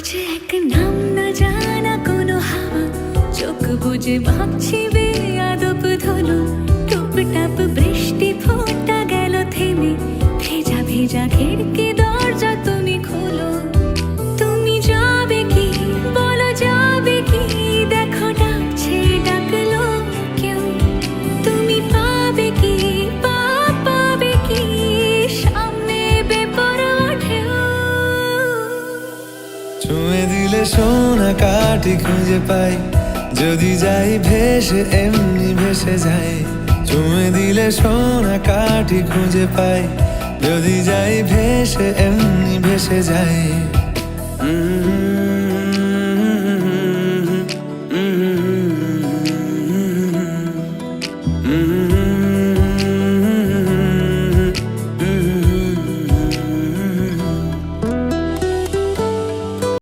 যে এক নাম না জানা কোনো হাওয়া, চোখ বুজে ভাবছি বেয়াদব ধনু। টুপটাপ বৃষ্টি ফোঁটা গেল থেমে, ভেজা ভেজা খিড়কি দরজা তুমি খোলো। তুমি যাবে কি বলো, যাবে কি? দেখো ডাকছে ডাকলো কেউ। তুমি পাবে কি পাবে কি সামনে বেপরোয়া ঢেউ। ছুঁয়ে দিলে সোনা কাঠি খুঁজে পাই, যদি যাই ভেসে এমনি ভেসে যাই। ছুঁয়ে দিলে সোনা কাঠি খুঁজে পাই, যদি যাই ভেসে এমনি ভেসে যাই।